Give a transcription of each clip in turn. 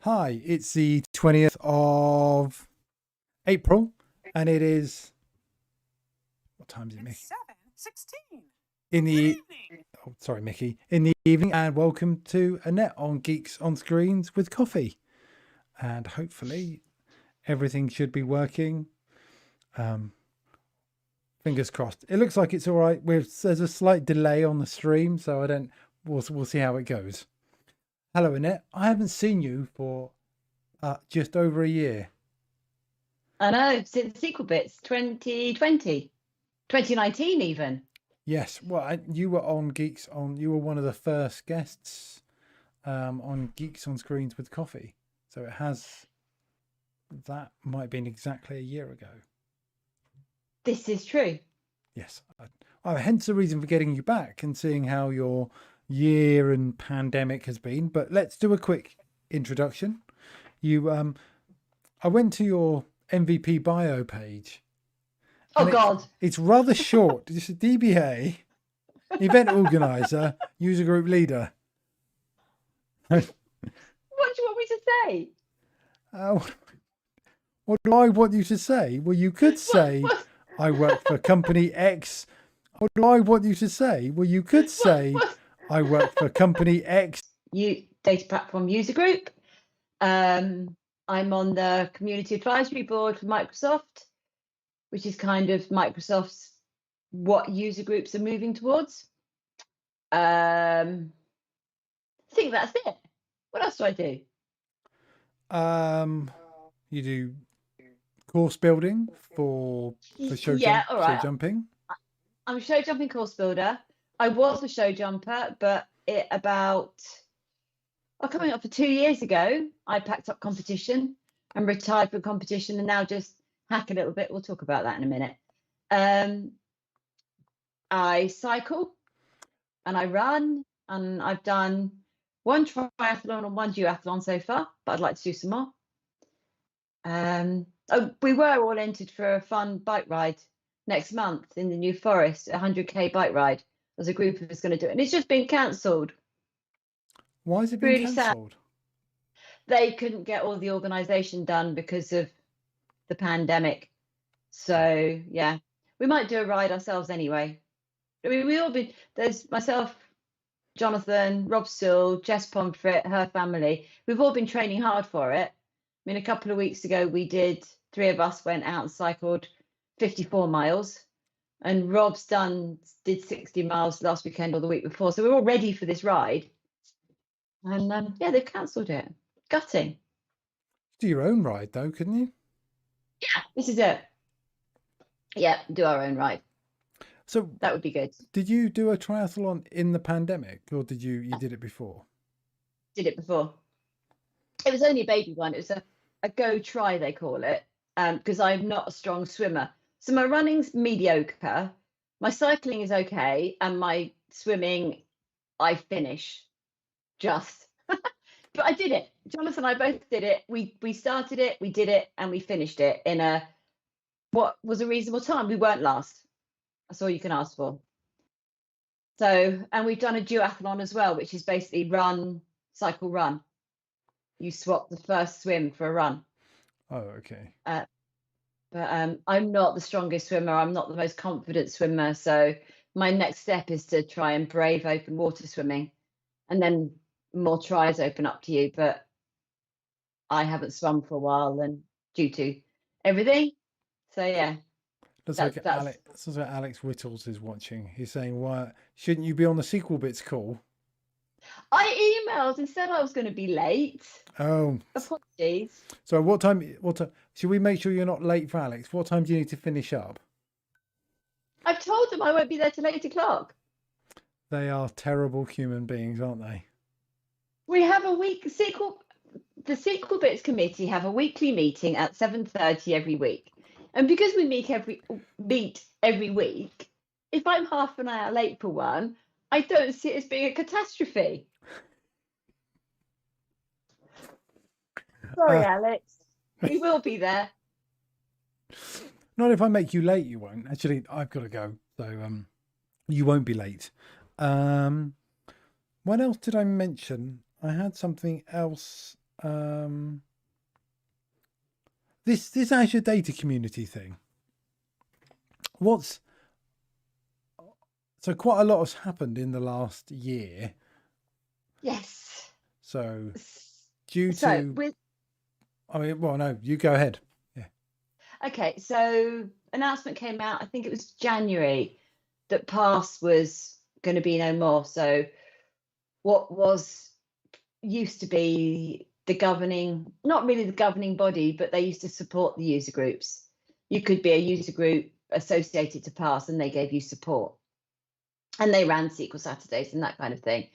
Hi, it's the 20th of April, and it is, what time is it, Mickey? 7:16. In Good the, evening. oh, sorry, Mickey, in the evening, and welcome to Annette on Geeks on Screens with Coffee. And hopefully everything should be working. Fingers crossed. It looks like it's all right. There's a slight delay on the stream, so we'll see how it goes. Hello, Annette. I haven't seen you for just over a year. I know, since sequel bits, 2020, 2019 even. Yes, well, you were on Geeks on. You were one of the first guests on Geeks on Screens with Coffee. So it has. That might have been exactly a year ago. This is true. Yes, hence the reason for getting you back and seeing how your year and pandemic has been. But let's do a quick introduction. I went to your MVP bio page. Oh and God! it's rather short. It's a DBA, event organizer, user group leader. What do you want me to say? What do I want you to say? Well, you could say I work for company X. What do I want you to say? Well, you could say I work for company X. Data platform user group. I'm on the community advisory board for Microsoft, which is kind of Microsoft's what user groups are moving towards. I think that's it. What else do I do? You do course building for Showjumping. I'm a show jumping course builder. I was a show jumper, but coming up for 2 years ago, I packed up competition and retired from competition and now just hack a little bit. We'll talk about that in a minute. I cycle and I run, and I've done one triathlon and one duathlon so far, but I'd like to do some more. We were all entered for a fun bike ride next month in the New Forest, 100k bike ride. As a group of us going to do it, and it's just been cancelled. Why has it been cancelled? They couldn't get all the organisation done because of the pandemic. So yeah, we might do a ride ourselves anyway. I mean, there's myself, Jonathan, Rob Still, Jess Pomfret, her family. We've all been training hard for it. I mean, a couple of weeks ago, three of us went out and cycled 54 miles. And Rob's did 60 miles last weekend or the week before. So we're all ready for this ride. And they've cancelled it. Gutting. Do your own ride though, couldn't you? Yeah, this is it. Yeah, do our own ride. So that would be good. Did you do a triathlon in the pandemic, or did you did it before? Did it before. It was only a baby one. It was a go try, they call it, because I'm not a strong swimmer. So my running's mediocre, my cycling is okay, and my swimming, I finish just. But I did it. Jonathan and I both did it. We started it, we did it, and we finished it in what was a reasonable time. We weren't last. That's all you can ask for. So, and we've done a duathlon as well, which is basically run, cycle, run. You swap the first swim for a run. Oh, okay. But I'm not the strongest swimmer. I'm not the most confident swimmer. So my next step is to try and brave open water swimming, and then more tries open up to you. But I haven't swum for a while, and due to everything. So yeah. Looks like Alex Whittles is watching. He's saying, "Why shouldn't you be on the sequel bits call?" I emailed and said I was going to be late. Oh, apologies. So what time? Should we make sure you're not late for Alex? What time do you need to finish up? I've told them I won't be there till 8 o'clock. They are terrible human beings, aren't they? We have the sequel bits committee have a weekly meeting at 7:30 every week. And because we meet every week, if I'm half an hour late for one, I don't see it as being a catastrophe. Sorry, Alex. We will be there. Not if I make you late, you won't. Actually, I've got to go. So you won't be late. What else did I mention? I had something else this Azure data community thing. So quite a lot has happened in the last year. Yes. So So no, you go ahead. Yeah. Okay, so announcement came out, I think it was January, that Pass was going to be no more. So what was used to be not really the governing body, but they used to support the user groups. You could be a user group associated to Pass and they gave you support. And they ran SQL Saturdays and that kind of thing.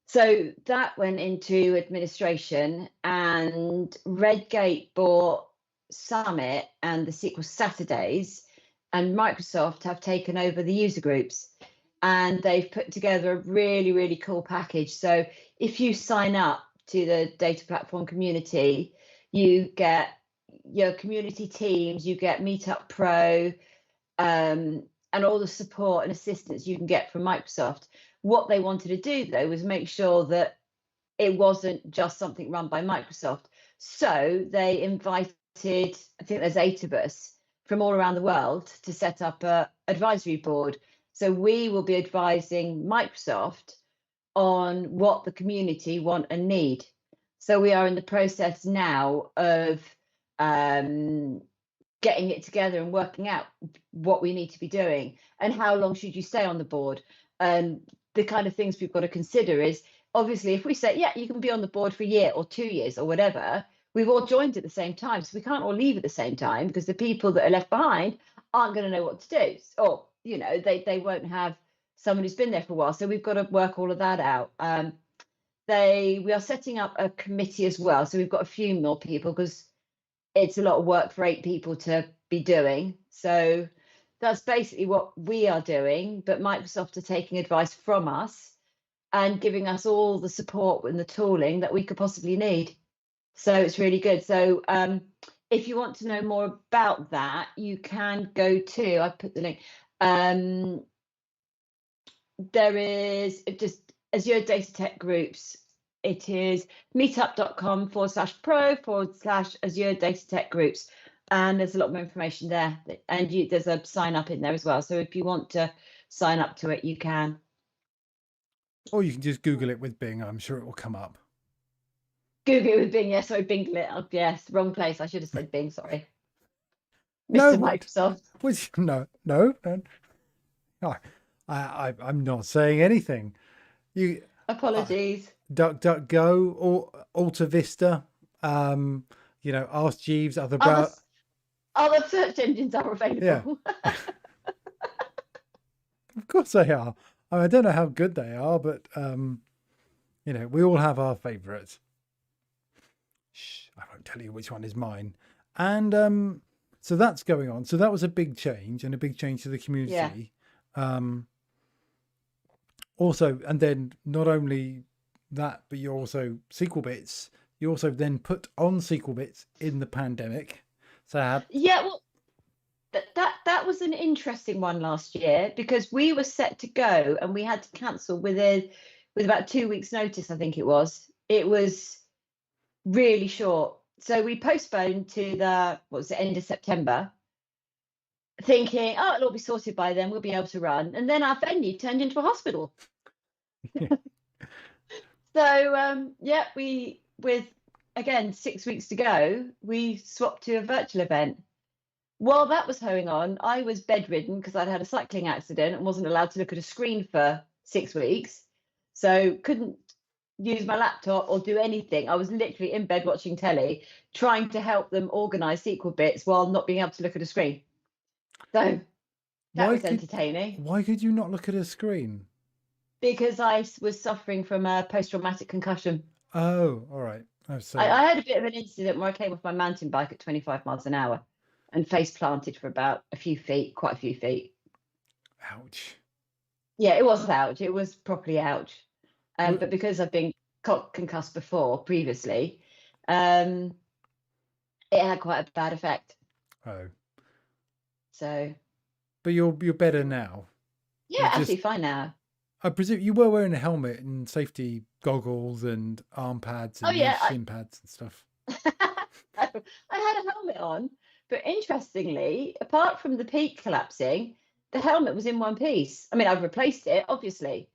So that went into administration, and Redgate bought Summit and the SQL Saturdays, and Microsoft have taken over the user groups, and they've put together a really, really cool package. So if you sign up to the data platform community, you get your community teams, you get Meetup Pro, and all the support and assistance you can get from Microsoft. What they wanted to do, though, was make sure that it wasn't just something run by Microsoft. So they invited, I think there's 8 of us from all around the world to set up a advisory board. So we will be advising Microsoft on what the community want and need. So we are in the process now of getting it together and working out what we need to be doing and how long should you stay on the board. And the kind of things we've got to consider is, obviously, if we say, yeah, you can be on the board for a year or 2 years or whatever, we've all joined at the same time. So we can't all leave at the same time, because the people that are left behind aren't going to know what to do. Or, they won't have someone who's been there for a while. So we've got to work all of that out. We are setting up a committee as well. So we've got a few more people, because it's a lot of work for 8 people to be doing. So that's basically what we are doing. But Microsoft are taking advice from us and giving us all the support and the tooling that we could possibly need. So it's really good. So if you want to know more about that, you can go to, I put the link. There is just Azure Data Tech Groups. It is meetup.com/pro/Azure Data Tech Groups. And there's a lot more information there. And there's a sign up in there as well. So if you want to sign up to it, you can. Or you can just Google it with Bing. I'm sure it will come up. Google it with Bing. Yes, sorry, Bing. Oh, yes, wrong place. I should have said Bing. Sorry. No, Mr. Microsoft. No. I'm not saying anything. Apologies. DuckDuckGo or Alta Vista. Ask Jeeves. Other search engines are available. Yeah. Of course they are. I don't know how good they are, but we all have our favourites. Shh, I won't tell you which one is mine. And so that's going on. So that was a big change, and a big change to the community. Yeah. Also, and then not only that, but you're also SQL Bits. You also then put on SQL Bits in the pandemic. So well, that was an interesting one last year, because we were set to go and we had to cancel with about 2 weeks' notice. I think it was really short. So we postponed to the end of September, thinking, it'll all be sorted by then, we'll be able to run. And then our venue turned into a hospital. So with again 6 weeks to go, we swapped to a virtual event. While that was going on, I was bedridden because I'd had a cycling accident and wasn't allowed to look at a screen for 6 weeks. So couldn't use my laptop or do anything. I was literally in bed watching telly, trying to help them organise SQL Bits while not being able to look at a screen. So that was entertaining. Why could you not look at a screen? Because I was suffering from a post-traumatic concussion. Oh, all right. I had a bit of an incident where I came off my mountain bike at 25 miles an hour and face planted for about quite a few feet. Ouch. Yeah, it was ouch. It was properly ouch. But because I've been concussed previously, it had quite a bad effect. Oh. So. But you're better now. Yeah, actually fine now. I presume you were wearing a helmet and safety goggles and arm pads Oh and yeah, shin pads and stuff. I had a helmet on, but interestingly, apart from the peak collapsing, the helmet was in one piece. I mean, I've replaced it, obviously.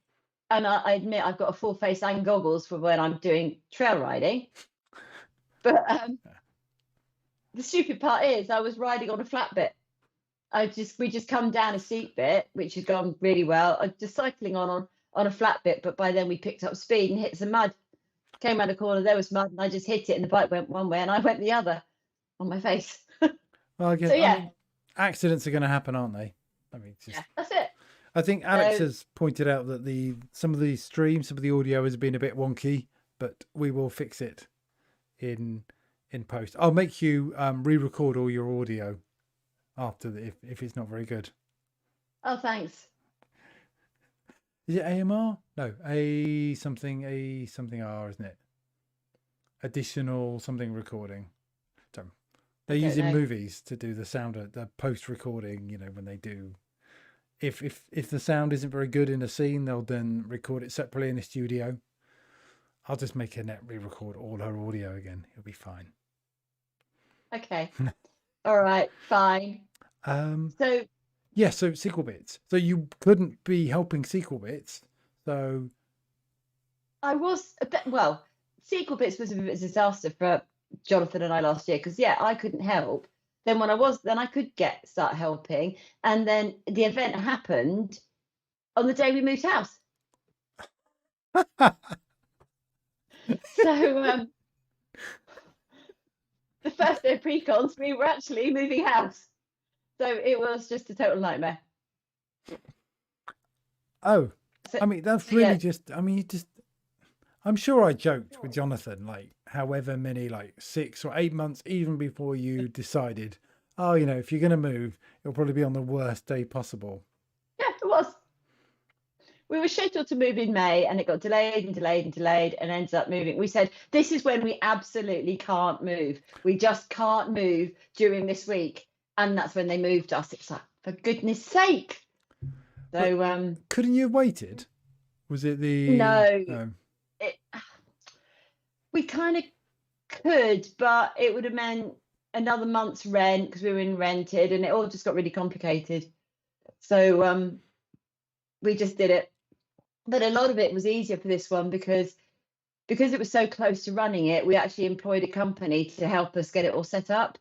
And I admit I've got a full face and goggles for when I'm doing trail riding. But the stupid part is I was riding on a flat bit. We just come down a steep bit, which had gone really well. I was just cycling on a flat bit, but by then we picked up speed and hit some mud. Came around the corner, there was mud, and I just hit it, and the bike went one way and I went the other on my face. Well, I guess, So I yeah, mean, accidents are going to happen, aren't they? I mean, yeah, that's it. I think Alex So has pointed out that some of the streams, some of the audio has been a bit wonky, but we will fix it in post. I'll make you re-record all your audio after if it's not very good. oh, thanks. Is it AMR? No, a something R, isn't it? Additional something recording. They're using movies to do the sound, the post recording. You know, when they do, if the sound isn't very good in a scene, they'll then record it separately in a studio. I'll just make Annette re-record all her audio again. It'll be fine. Okay. All right, fine. So yeah, so sequel bits. So you couldn't be helping sequel bits. So I was well, sequel bits was a bit of a disaster for Jonathan and I last year because I couldn't help. Then I could start helping, and then the event happened on the day we moved house. So the first day of pre-cons, we were actually moving house. So it was just a total nightmare. Oh, so, I mean, that's really just, I mean, I'm sure I joked with Jonathan, like, however many, like 6 or 8 months, even before you decided, oh, you know, if you're going to move, it'll probably be on the worst day possible. Yeah, it was. We were scheduled to move in May and it got delayed and delayed and delayed and ended up moving. We said, this is when we absolutely can't move. We just can't move during this week. And that's when they moved us. It's like, for goodness sake. So couldn't you have waited? Was it the no? We kind of could, but it would have meant another month's rent because we were in rented, and it all just got really complicated. So we just did it. But a lot of it was easier for this one because it was so close to running it. We actually employed a company to help us get it all set up.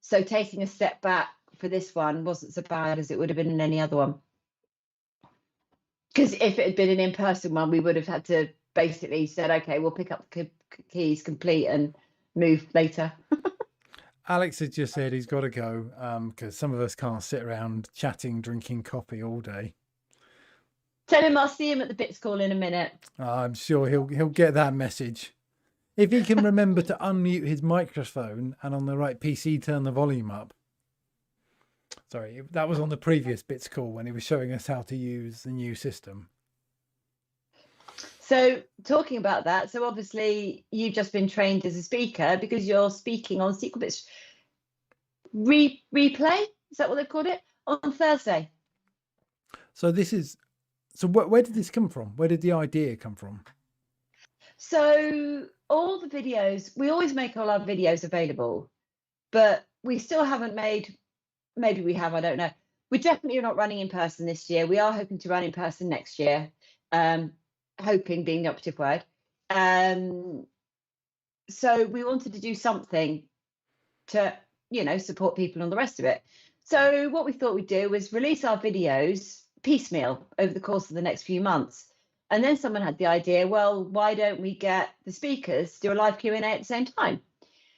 So taking a step back for this one wasn't so bad as it would have been in any other one. Because if it had been an in-person one, we would have had to basically said, okay, we'll pick up the keys complete and move later. Alex has just said he's got to go because some of us can't sit around chatting, drinking coffee all day. Tell him I'll see him at the Bits call in a minute. I'm sure he'll get that message. If he can remember to unmute his microphone and on the right PC turn the volume up. Sorry, that was on the previous Bits call when he was showing us how to use the new system. So talking about that, so obviously you've just been trained as a speaker because you're speaking on Sequel Bits replay, is that what they've called it, on Thursday? So where did this come from? Where did the idea come from? So all the videos, we always make all our videos available, but we still haven't made, maybe we have, I don't know. We definitely are not running in person this year. We are hoping to run in person next year. Hoping being the operative word. So we wanted to do something to, support people on the rest of it. So what we thought we'd do was release our videos piecemeal over the course of the next few months. And then someone had the idea, well, why don't we get the speakers to do a live Q&A at the same time?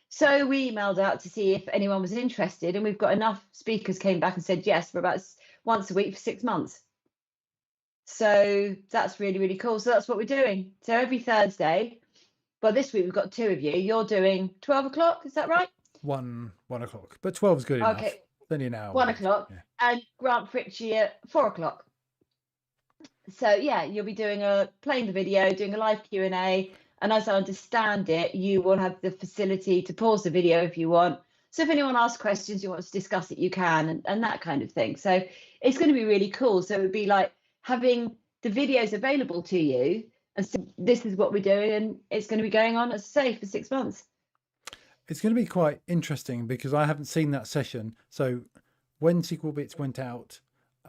So we emailed out to see if anyone was interested, and we've got enough speakers came back and said yes for about once a week for 6 months. So that's really, really cool. So that's what we're doing. So every Thursday, well, this week we've got 2 of you. You're doing 12 o'clock, is that right? 1 o'clock, but 12 is good enough. Okay. Only an hour. 1 o'clock, yeah. And Grant Fritchie at 4 o'clock. So yeah, you'll be playing the video, doing a live Q&A, and as I understand it, you will have the facility to pause the video if you want. So if anyone asks questions, you want to discuss it, you can, and that kind of thing. So it's going to be really cool. So it would be like having the video's available to you, and so this is what we're doing, and it's going to be going on, as I say, for 6 months. It's going to be quite interesting because I haven't seen that session. So when Sequel Bits went out,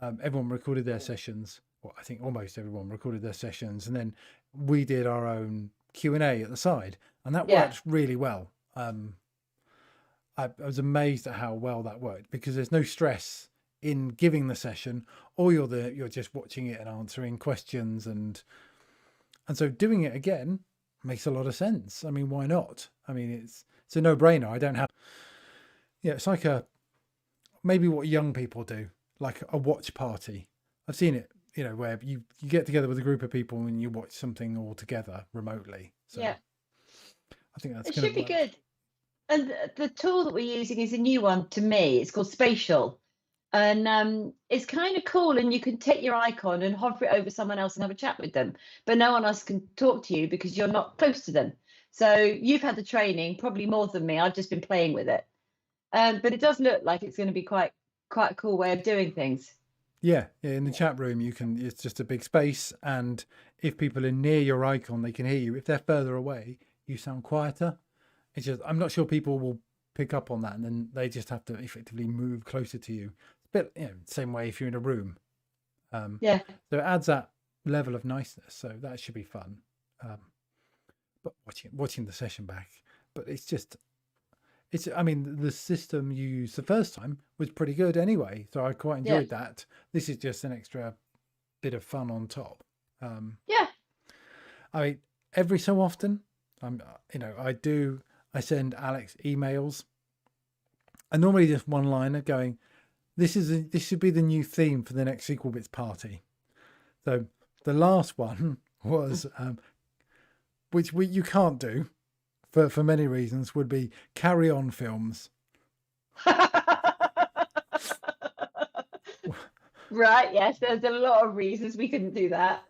everyone recorded their sessions. Well, I think almost everyone recorded their sessions, and then we did our own Q&A at the side, and that worked really well. I was amazed at how well that worked because there's no stress in giving the session, or you're just watching it and answering questions, and so doing it again makes a lot of sense. I mean, why not? I mean, it's a no-brainer. I don't have, it's like maybe what young people do, like a watch party. I've seen it, where you get together with a group of people and you watch something all together remotely. So I think that's going to be good. And the tool that we're using is a new one to me. It's called Spatial. And it's kind of cool, and you can take your icon and hover it over someone else and have a chat with them, but no one else can talk to you because you're not close to them. So you've had the training probably more than me. I've just been playing with it, but it does look like it's going to be quite a cool way of doing things. Yeah, in the chat room it's just a big space, and if people are near your icon, they can hear you. If they're further away, you sound quieter. It's just, I'm not sure people will pick up on that, and then they just have to effectively move closer to you. It's a bit, same way if you're in a room. So it adds that level of niceness. So that should be fun. But watching the session back, but I mean, the system you used the first time was pretty good anyway. So I quite enjoyed that. This is just an extra bit of fun on top. I mean, every so often, I send Alex emails, and normally just one liner going, this should be the new theme for the next Sequel Bits party. So the last one was, which you can't do for many reasons, would be carry on films. Right, yes, there's a lot of reasons we couldn't do that.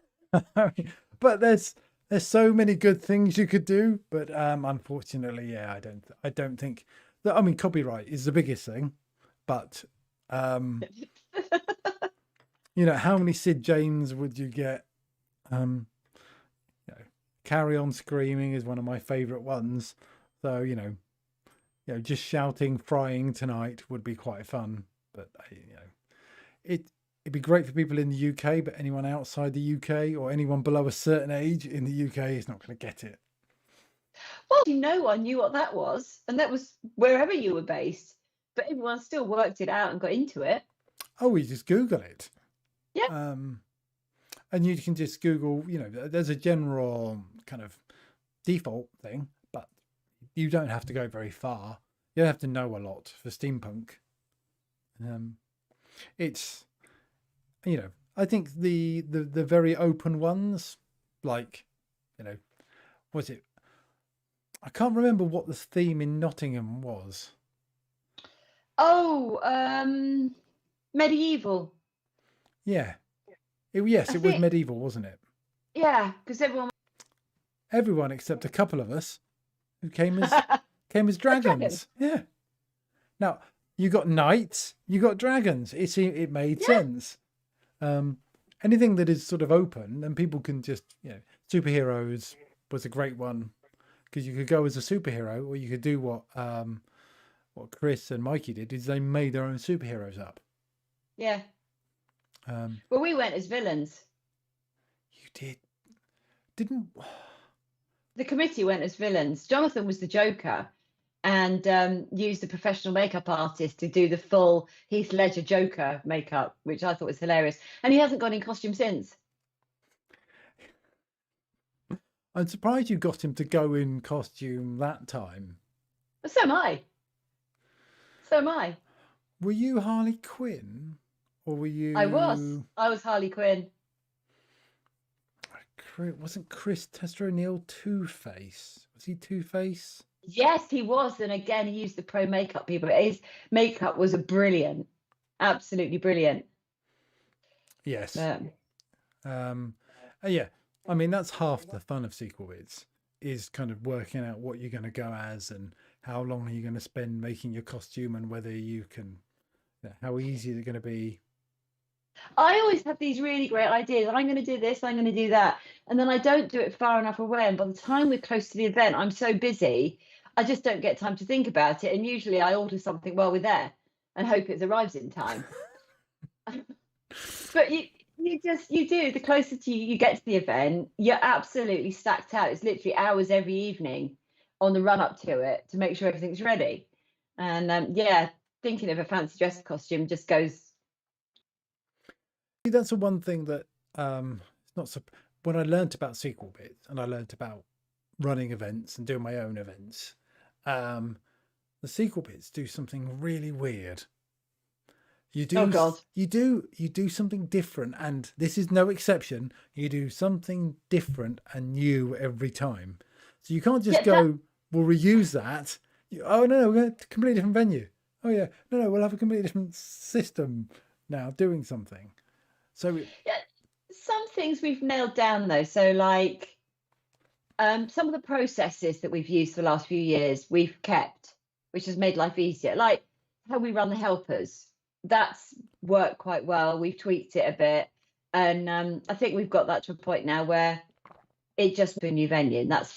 But there's so many good things you could do, but unfortunately, I don't think that. I mean, copyright is the biggest thing, but how many Sid James would you get? Carry On Screaming is one of my favorite ones, so just shouting "frying tonight" would be quite fun. But it'd be great for people in the UK, but anyone outside the UK or anyone below a certain age in the UK is not going to get it. Well, no one knew what that was, and that was wherever you were based, but everyone still worked it out and got into it. Oh, you just Google it. Yeah. And you can just Google, there's a general kind of default thing, but you don't have to go very far. You don't have to know a lot for steampunk. It's, I think the very open ones, like, was it? I can't remember what the theme in Nottingham was. Oh, medieval. Yeah. It was medieval, wasn't it? Yeah, because everyone except a couple of us who came as dragons. Yeah. Now you got knights, you got dragons. It made sense. Anything that is sort of open and people can just, superheroes was a great one because you could go as a superhero, or you could do what Chris and Mikey did, is they made their own superheroes up. Yeah. Well, we went as villains. You didn't? The committee went as villains. Jonathan was the Joker, and used a professional makeup artist to do the full Heath Ledger Joker makeup, which I thought was hilarious. And he hasn't gone in costume since. I'm surprised you got him to go in costume that time. But so am I. Were you Harley Quinn? Or were you? I was Harley Quinn. Wasn't Chris Tester O'Neill Two-Face? Was he Two-Face? Yes, he was. And again, he used the pro makeup people. His makeup was brilliant. Absolutely brilliant. Yes. Yeah. I mean, that's half the fun of Sequel Bits, is kind of working out what you're going to go as and how long are you going to spend making your costume, and whether you can, how easy is it going to be. I always have these really great ideas. I'm going to do this, I'm going to do that. And then I don't do it far enough away. And by the time we're close to the event, I'm so busy, I just don't get time to think about it. And usually I order something while we're there and hope it arrives in time. But you do. The closer to you get to the event, you're absolutely stacked out. It's literally hours every evening on the run up to it to make sure everything's ready. And yeah, thinking of a fancy dress costume just goes. That's the one thing that it's not so. When I learnt about sequel bits and I learnt about running events and doing my own events, the sequel bits do something really weird. You do, Oh God. you do something different, and this is no exception. You do something different and new every time, so you can't just Yeah, go, "We'll reuse that." Oh no, we're going to a completely different venue. Oh yeah, no, we'll have a completely different system now doing something. So yeah, some things we've nailed down though. So like some of the processes that we've used for the last few years, we've kept, which has made life easier. Like how we run the helpers, that's worked quite well. We've tweaked it a bit, and I think we've got that to a point now where it just be a new venue, and that's